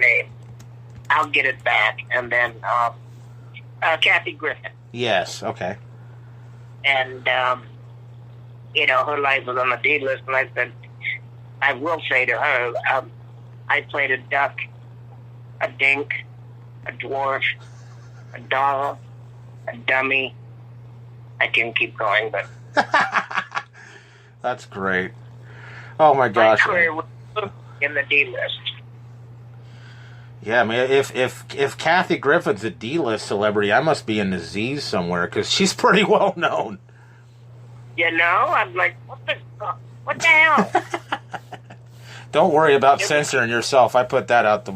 name. I'll get it back. And then Kathy Griffin. Yes, okay. And, you know, her life was on the D list, and I said, I will say to her, I played a duck, a dink, a dwarf, a doll, a dummy. I can keep going, but... That's great. Oh, my gosh. My career was in the D list. Yeah, I mean, if Kathy Griffin's a D-list celebrity, I must be in the Z's somewhere, because she's pretty well known. You know? I'm like, what the hell? Don't worry about censoring yourself. I put that out the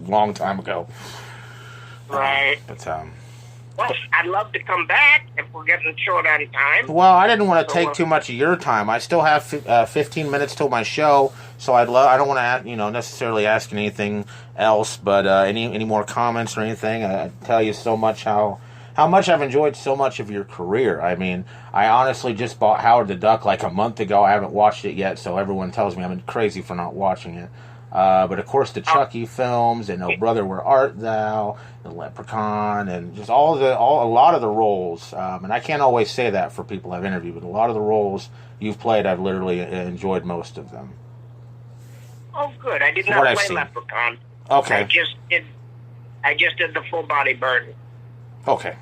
long time ago. Right. Well, I'd love to come back if we're getting short on time. Well, I didn't want to take too much of your time. I still have 15 minutes till my show, so I don't want to, necessarily ask anything else. But any more comments or anything? I tell you so much how much I've enjoyed so much of your career. I mean, I honestly just bought Howard the Duck like a month ago. I haven't watched it yet, so everyone tells me I'm crazy for not watching it. But of course the Chucky films and Oh Brother Where Art Thou, the Leprechaun, and just a lot of the roles. And I can't always say that for people I've interviewed, but a lot of the roles you've played, I've literally enjoyed most of them. Oh, good. I did not play Leprechaun. Okay. I just did the full body burden. Okay.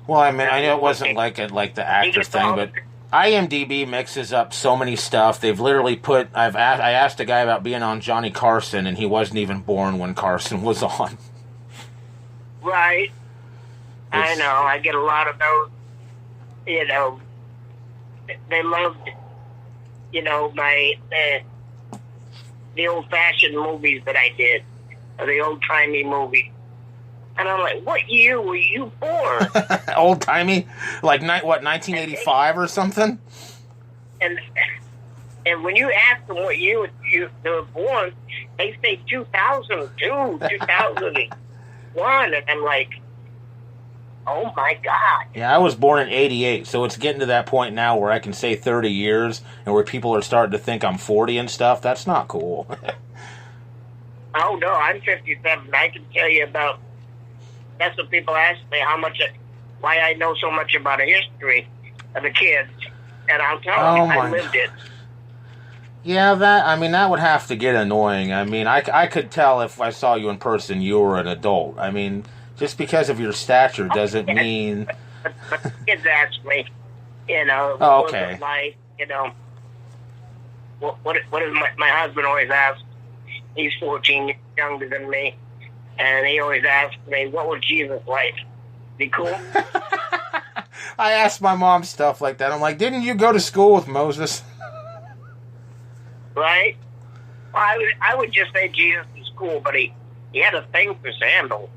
Well, I mean, I know it wasn't like the actor thing, but IMDb mixes up so many stuff. They've literally I asked a guy about being on Johnny Carson, and he wasn't even born when Carson was on. Right. I know. I get a lot of those. They loved, the old-fashioned movies that I did, or the old-timey movies. And I'm like, what year were you born? Old-timey? Like, 1985 or something? And when you ask them what year they were born, they say 2002, 2001. And I'm like, oh, my God. Yeah, I was born in 88, so it's getting to that point now where I can say 30 years and where people are starting to think I'm 40 and stuff. That's not cool. Oh, no, I'm 57. I can tell you about... That's what people ask me, why I know so much about the history of the kids. And I'll tell them I lived it. Yeah, that would have to get annoying. I mean, I could tell if I saw you in person you were an adult. I mean, just because of your stature doesn't mean... But kids ask me, what was it like, what is my husband always asks, he's 14 years younger than me. And he always asks me, what was Jesus like? Be cool? I asked my mom stuff like that. I'm like, didn't you go to school with Moses? Right? Well, I would just say Jesus was cool, but he had a thing for sandals.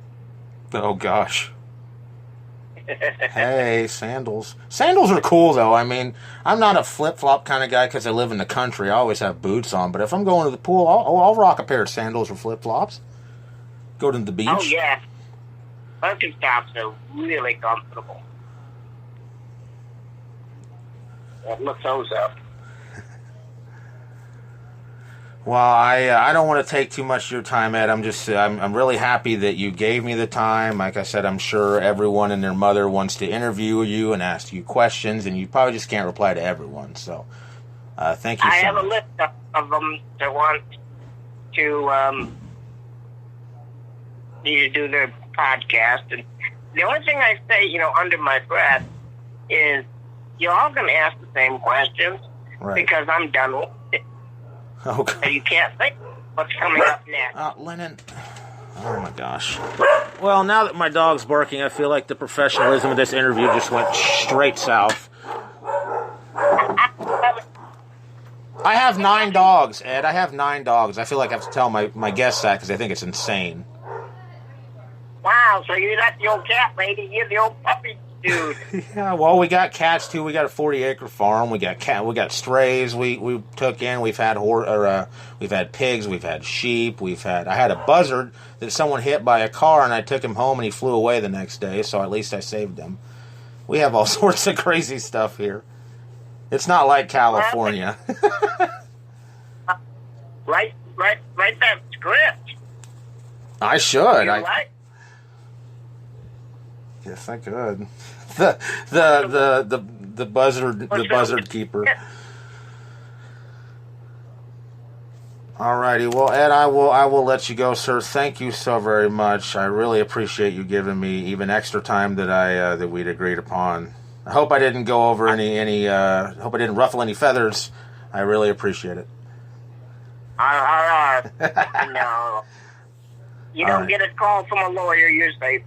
Oh, gosh. Hey, sandals. Sandals are cool, though. I mean, I'm not a flip-flop kind of guy because I live in the country. I always have boots on. But if I'm going to the pool, I'll rock a pair of sandals or flip-flops. Go to the beach. Oh, yeah. Birkenstocks are really comfortable. Look those up. Well, I don't want to take too much of your time, Ed. I'm really happy that you gave me the time. Like I said, I'm sure everyone and their mother wants to interview you and ask you questions, and you probably just can't reply to everyone. So, thank you so much. I have a list of them that want to need to do their podcast, and the only thing I say, under my breath, is you're all going to ask the same questions because I'm done with it. Okay. So you can't think what's coming up next. Lennon. Oh my gosh. Well, now that my dog's barking, I feel like the professionalism of this interview just went straight south. I have 9 dogs, Ed. I have 9 dogs. I feel like I have to tell my guests that because I think it's insane. Wow, so you're not the old cat lady, you're the old puppy dude. Yeah, well, we got cats too. We got a 40-acre farm. We got strays. We took in. We've had we've had pigs. We've had sheep. I had a buzzard that someone hit by a car, and I took him home, and he flew away the next day. So at least I saved him. We have all sorts of crazy stuff here. It's not like California. Right write that script. I should. Yes, I could. The buzzard keeper. Alrighty, well, Ed, I will let you go, sir. Thank you so very much. I really appreciate you giving me even extra time that we'd agreed upon. I hope I didn't go over any. Hope I didn't ruffle any feathers. I really appreciate it. No, you don't get a call from a lawyer. You're safe.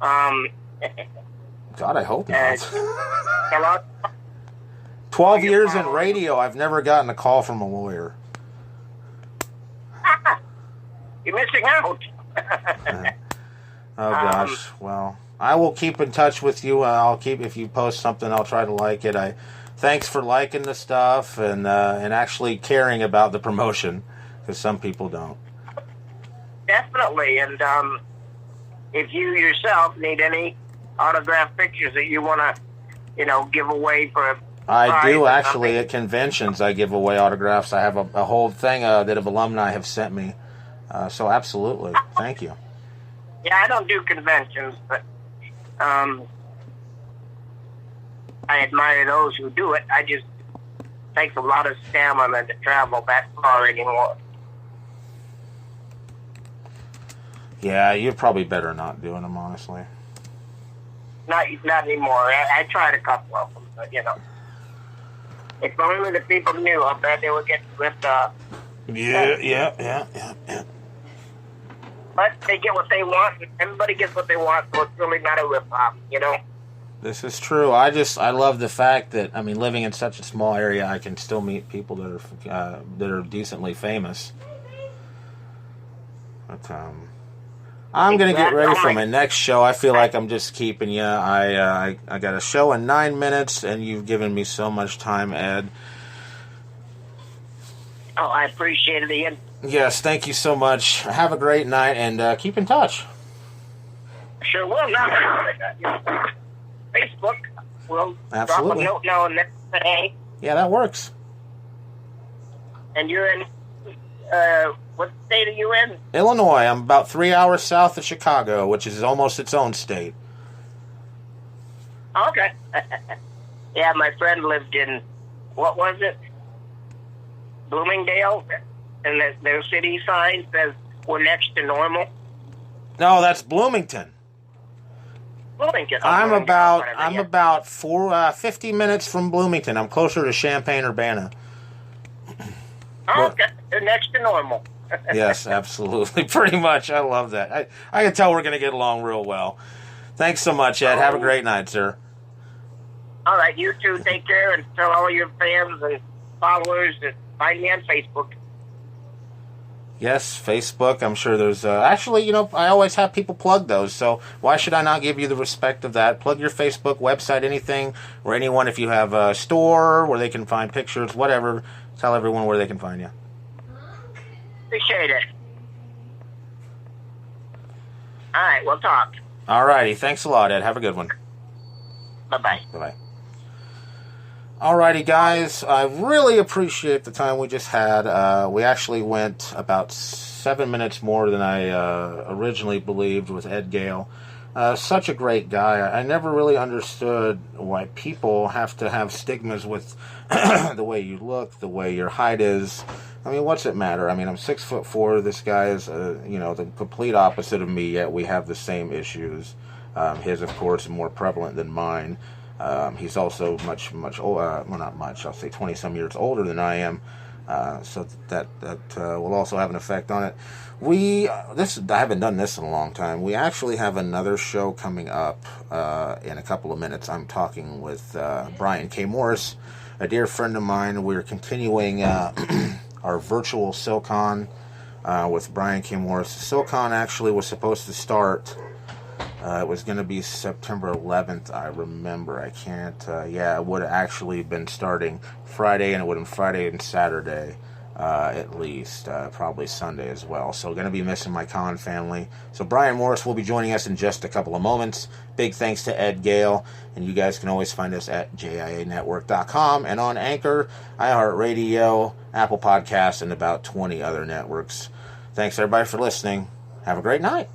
God, I hope not. 12 years in radio, I've never gotten a call from a lawyer. You're missing out. Oh gosh. Well, I will keep in touch with you. If you post something, I'll try to like it. Thanks for liking the stuff and actually caring about the promotion, because some people don't. Definitely, and if you yourself need any autographed pictures that you want to, give away for. I do actually at conventions. I give away autographs. I have a whole thing that alumni have sent me. So absolutely, thank you. Yeah, I don't do conventions, but I admire those who do it. It takes a lot of stamina to travel that far anymore. Yeah, you're probably better not doing them, honestly. Not anymore. I tried a couple of them, but if only the people knew, I bet they would get ripped off. Yeah. But they get what they want, and everybody gets what they want, so it's really not a rip-off, This is true. I love the fact that, living in such a small area, I can still meet people that are decently famous. But, I'm going to get ready for my next show. I feel like I'm just keeping you. I got a show in 9 minutes, and you've given me so much time, Ed. Oh, I appreciate it, Ian. Yes, thank you so much. Have a great night, and keep in touch. Sure will. Facebook. We'll Absolutely. drop a note now and then. Hey. Yeah, that works. And you're in, what state are you in? Illinois. I'm about 3 hours south of Chicago, which is almost its own state. Okay. Yeah, my friend lived in, what was it? Bloomingdale? And their city sign says we're next to normal. No, that's Bloomington. Bloomington. I'm about 50 minutes from Bloomington. I'm closer to Champaign-Urbana. Oh, okay. They're next to normal. Yes, absolutely. Pretty much. I love that. I can tell we're going to get along real well. Thanks so much, Ed. Have a great night, sir. All right, you too. Take care and tell all your fans and followers to find me on Facebook. Yes, Facebook. I'm sure there's... actually, I always have people plug those, so why should I not give you the respect of that? Plug your Facebook, website, anything, or anyone. If you have a store where they can find pictures, whatever, tell everyone where they can find you. Appreciate it. All right, we'll talk. All righty. Thanks a lot, Ed. Have a good one. Bye-bye. Bye-bye. Alrighty, guys, I really appreciate the time we just had. We actually went about 7 minutes more than I originally believed with Ed Gale. Such a great guy. I never really understood why people have to have stigmas with the way you look, the way your height is. What's it matter? I'm 6'4". This guy is, the complete opposite of me, yet we have the same issues. His, of course, is more prevalent than mine. He's also much older, well, not much, I'll say 20-some years older than I am, so that will also have an effect on it. I haven't done this in a long time. We actually have another show coming up in a couple of minutes. I'm talking with Brian K. Morris, a dear friend of mine. We're continuing our virtual SoCon with Brian K. Morris. SoCon actually was supposed to start... it was going to be September 11th, I remember. I can't... it would have actually been starting Friday, and it would have been Friday and Saturday. at least, probably Sunday as well. So going to be missing my con family. So Brian Morris will be joining us in just a couple of moments. Big thanks to Ed Gale, and you guys can always find us at JIAnetwork.com and on Anchor, iHeartRadio, Apple Podcasts, and about 20 other networks. Thanks everybody for listening. Have a great night.